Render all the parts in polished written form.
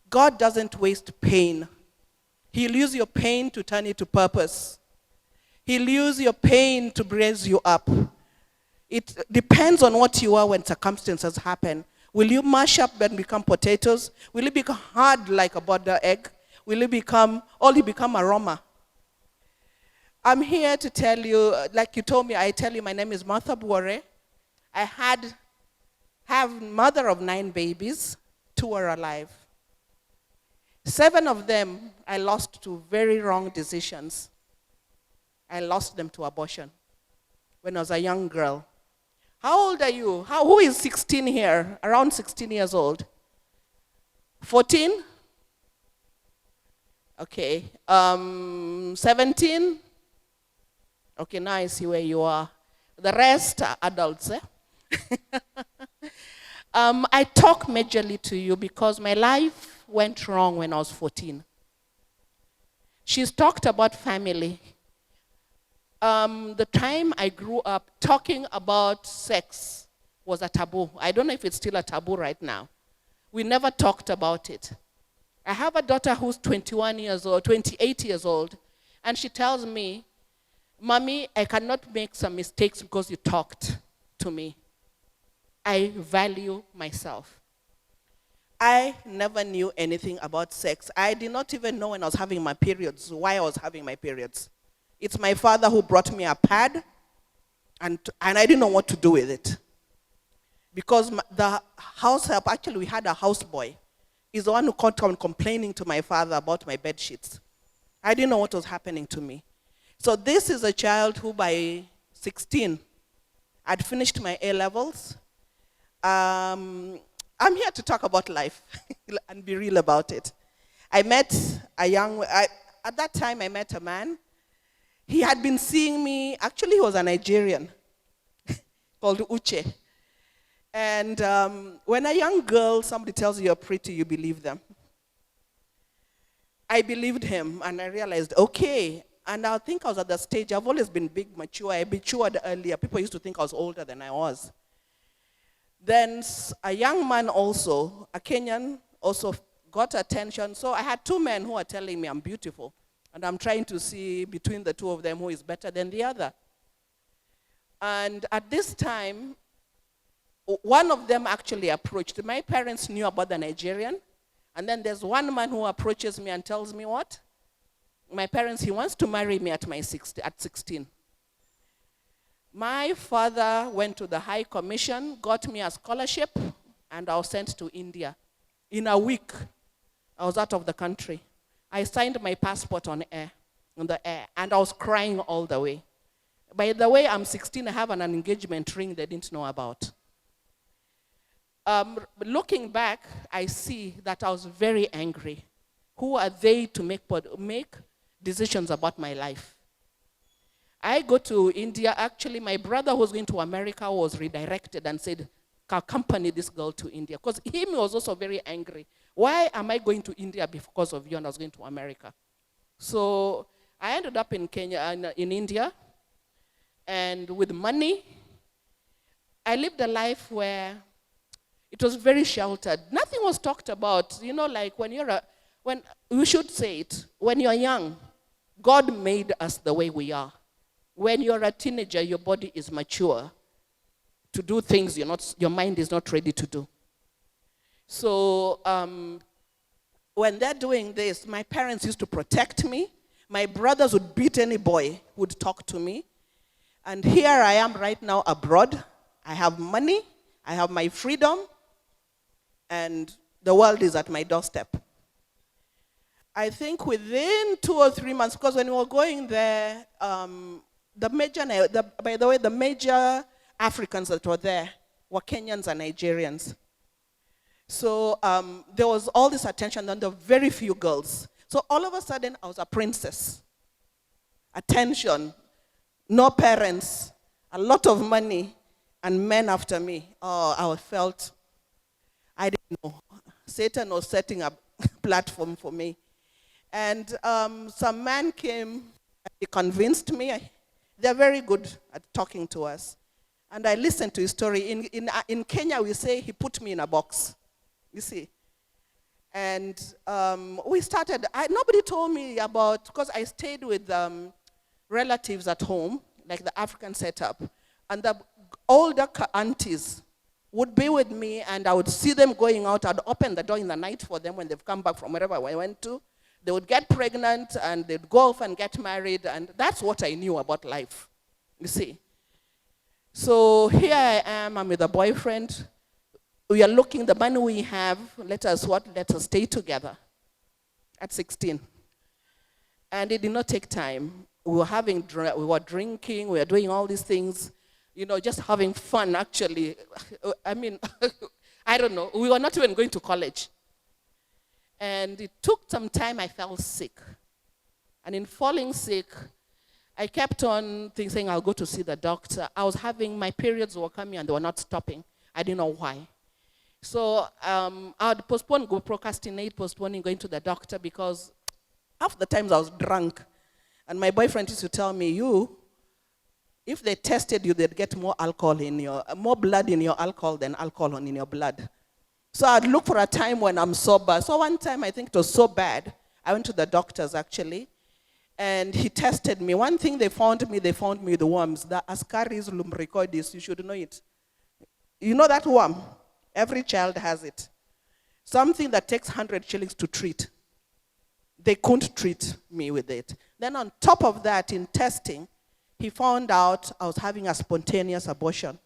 God doesn't waste pain. He'll use your pain to turn it to purpose. He'll use your pain to raise you up. It depends on what you are when circumstances happen. Will you mash up and become potatoes? Will you become hard like a butter egg? Will you become aroma? I'm here to tell you, like you told me, I tell you my name is Martha Buore. I have mother of 9 babies, 2 are alive. 7 of them I lost to very wrong decisions. I lost them to abortion when I was a young girl. How old are you? Who is 16 here? Around 16 years old? 14? Okay. 17? Okay, now I see where you are. The rest are adults, eh? I talk majorly to you because my life went wrong when I was 14. She's talked about family. The time I grew up, talking about sex was a taboo. I don't know if it's still a taboo right now. We never talked about it. I have a daughter who's 21 years old, 28 years old, and she tells me, Mommy, I cannot make some mistakes because you talked to me. I value myself. I never knew anything about sex. I did not even know when I was having my periods, why I was having my periods. It's my father who brought me a pad, and I didn't know what to do with it. Because the house help, actually we had a houseboy, is the one who kept on complaining to my father about my bed sheets. I didn't know what was happening to me. So this is a child who by 16, I'd finished my A-levels. I'm here to talk about life and be real about it. At that time I met a man. He had been seeing me, actually he was a Nigerian, called Uche. And when a young girl, somebody tells you you're pretty, you believe them. I believed him and I realized, okay. And I think I was at the stage, I've always been big, mature. I matured earlier. People used to think I was older than I was. Then a young man also, a Kenyan, also got attention. So I had 2 men who are telling me I'm beautiful. And I'm trying to see between the 2 of them who is better than the other. And at this time, one of them actually approached. My parents knew about the Nigerian. And then there's one man who approaches me and tells me what? My parents, he wants to marry me at 16. My father went to the High Commission, got me a scholarship, and I was sent to India. In a week, I was out of the country. I signed my passport on the air, and I was crying all the way. By the way, I'm 16, I have an engagement ring they didn't know about. Looking back, I see that I was very angry. Who are they to make decisions about my life? I go to India. Actually, my brother who was going to America was redirected and said, accompany this girl to India. Because he was also very angry. Why am I going to India because of you and I was going to America? So I ended up in Kenya, in India. And with money, I lived a life where it was very sheltered. Nothing was talked about. You know, like when we should say it, when you're young, God made us the way we are. When you're a teenager, your body is mature to do things your mind is not ready to do. So when they're doing this, my parents used to protect me. My brothers would beat any boy who would talk to me. And here I am right now abroad. I have money. I have my freedom. And the world is at my doorstep. I think within 2 or 3 months, because when we were going there, the major Africans that were there were Kenyans and Nigerians. So there was all this attention and there were very few girls. So all of a sudden, I was a princess. Attention, no parents, a lot of money, and men after me. Oh, I felt, I didn't know. Satan was setting a platform for me. And some man came, and he convinced me. They're very good at talking to us. And I listened to his story. In Kenya, we say he put me in a box. You see. And we started, nobody told me about, because I stayed with relatives at home, like the African setup, and the older aunties would be with me, and I would see them going out. I'd open the door in the night for them when they've come back from wherever I went to. They would get pregnant, and they'd go off and get married, and that's what I knew about life, you see. So here I am, I'm with a boyfriend. We are looking, the money we have, let us stay together at 16. And it did not take time. We were drinking, we were doing all these things, just having fun, actually. I mean, I don't know, we were not even going to college. And it took some time, I fell sick. And in falling sick, I kept on saying I'll go to see the doctor. My periods were coming and they were not stopping. I didn't know why. So I'd postponing going to the doctor because half the times I was drunk. And my boyfriend used to tell me, if they tested you, they'd get more blood in your alcohol than alcohol in your blood. So I'd look for a time when I'm sober. So one time, I think it was so bad, I went to the doctors actually, and he tested me. One thing they found me with the worms, the Ascaris lumbricoides, you should know it. You know that worm? Every child has it. Something that takes 100 shillings to treat. They couldn't treat me with it. Then on top of that, in testing, he found out I was having a spontaneous abortion.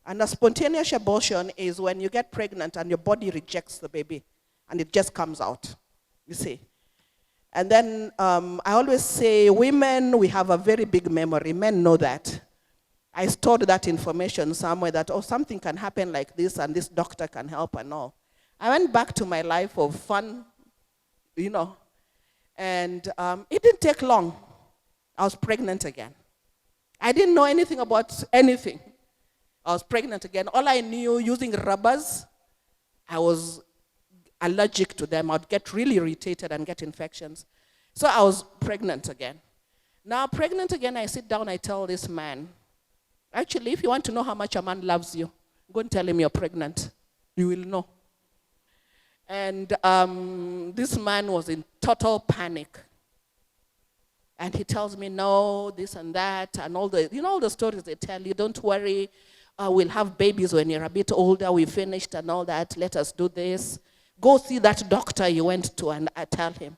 And a spontaneous abortion is when you get pregnant and your body rejects the baby and it just comes out, you see. And then I always say, women, we have a very big memory. Men know that. I stored that information somewhere that, something can happen like this and this doctor can help and all. I went back to my life of fun, and it didn't take long. I was pregnant again. I didn't know anything about anything. I was pregnant again. All I knew, using rubbers, I was allergic to them. I'd get really irritated and get infections. So I was pregnant again. Now, pregnant again, I sit down, I tell this man, actually, if you want to know how much a man loves you, go and tell him you're pregnant. You will know. And this man was in total panic. And he tells me, no, this and that, and all the stories they tell you, don't worry, we'll have babies when you're a bit older, we finished and all that, let us do this. Go see that doctor you went to, and I tell him.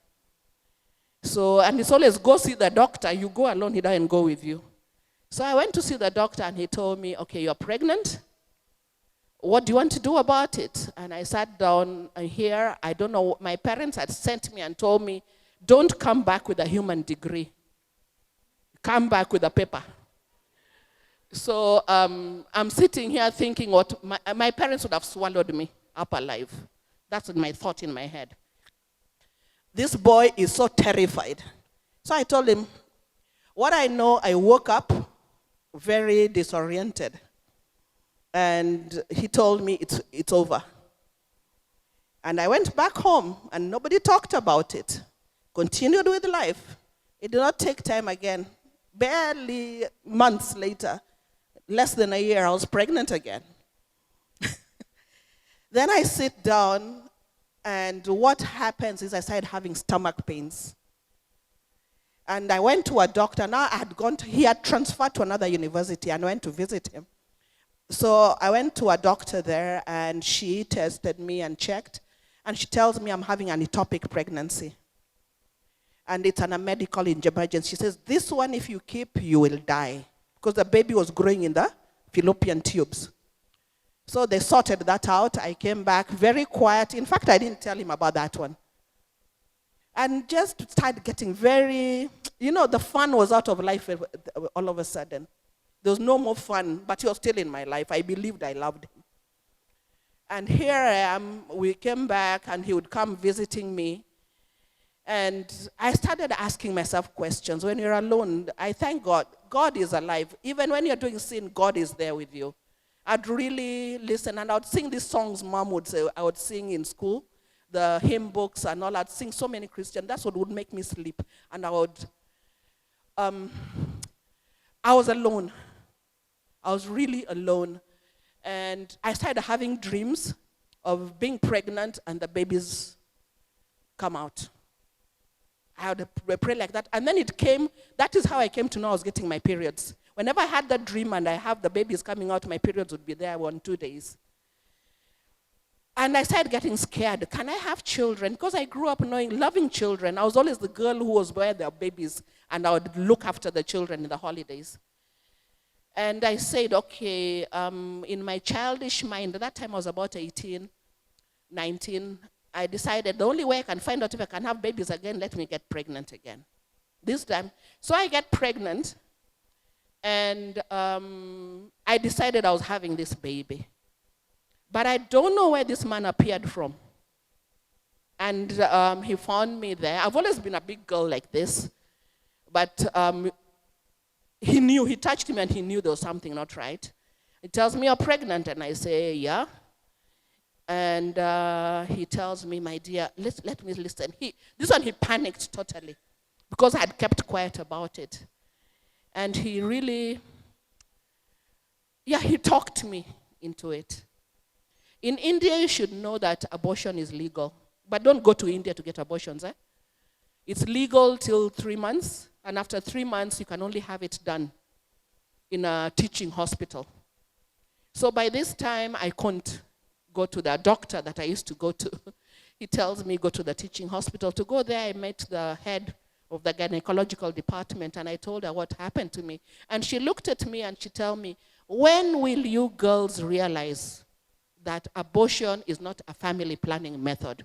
So, and it's always go see the doctor, you go alone, he doesn't go with you. So I went to see the doctor and he told me, okay, you're pregnant. What do you want to do about it? And I sat down here, I don't know, my parents had sent me and told me, don't come back with a human degree. Come back with a paper. So I'm sitting here thinking what my parents would have swallowed me up alive. That's my thought in my head. This boy is so terrified. So I told him, what I know, I woke up very disoriented. And he told me it's over. And I went back home and nobody talked about it. Continued with life. It did not take time again. Barely months later, less than a year, I was pregnant again. Then I sit down, and what happens is I started having stomach pains. And I went to a doctor. Now he had transferred to another university, and I went to visit him. So I went to a doctor there, and she tested me and checked, and she tells me I'm having an ectopic pregnancy. And it's a medical emergency. She says, this one, if you keep, you will die. Because the baby was growing in the fallopian tubes. So they sorted that out. I came back very quiet. In fact, I didn't tell him about that one. And just started getting very, the fun was out of life all of a sudden. There was no more fun, but he was still in my life. I believed I loved him. And here I am. We came back, and he would come visiting me. And I started asking myself questions. When you're alone, I thank God. God is alive. Even when you're doing sin, God is there with you. I'd really listen, and I would sing these songs Mom would say I would sing in school, the hymn books and all. I'd sing so many Christian. That's what would make me sleep. And I was alone. I was really alone. And I started having dreams of being pregnant and the babies come out. I had to pray like that. And then it came, that is how I came to know I was getting my periods. Whenever I had that dream and I have the babies coming out, my periods would be there 2 days. And I started getting scared. Can I have children? Because I grew up loving children. I was always the girl who was where there were babies, and I would look after the children in the holidays. And I said, okay, in my childish mind, at that time I was about 18, 19, I decided the only way I can find out if I can have babies again, let me get pregnant again. This time. So I get pregnant, and I decided I was having this baby. But I don't know where this man appeared from. And he found me there. I've always been a big girl like this. But he knew, he touched me and he knew there was something not right. He tells me, you're pregnant. And I say, yeah. And he tells me, my dear, let me listen. This one, he panicked totally because I had kept quiet about it. And he really, he talked me into it. In India, you should know that abortion is legal. But don't go to India to get abortions. It's legal till 3 months. And after 3 months, you can only have it done in a teaching hospital. So by this time, I couldn't go to the doctor that I used to go to. He tells me, go to the teaching hospital. To go there, I met the head of the gynecological department, and I told her what happened to me. And she looked at me and she told me, when will you girls realize that abortion is not a family planning method?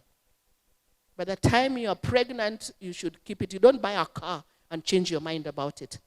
By the time you are pregnant, you should keep it. You don't buy a car and change your mind about it.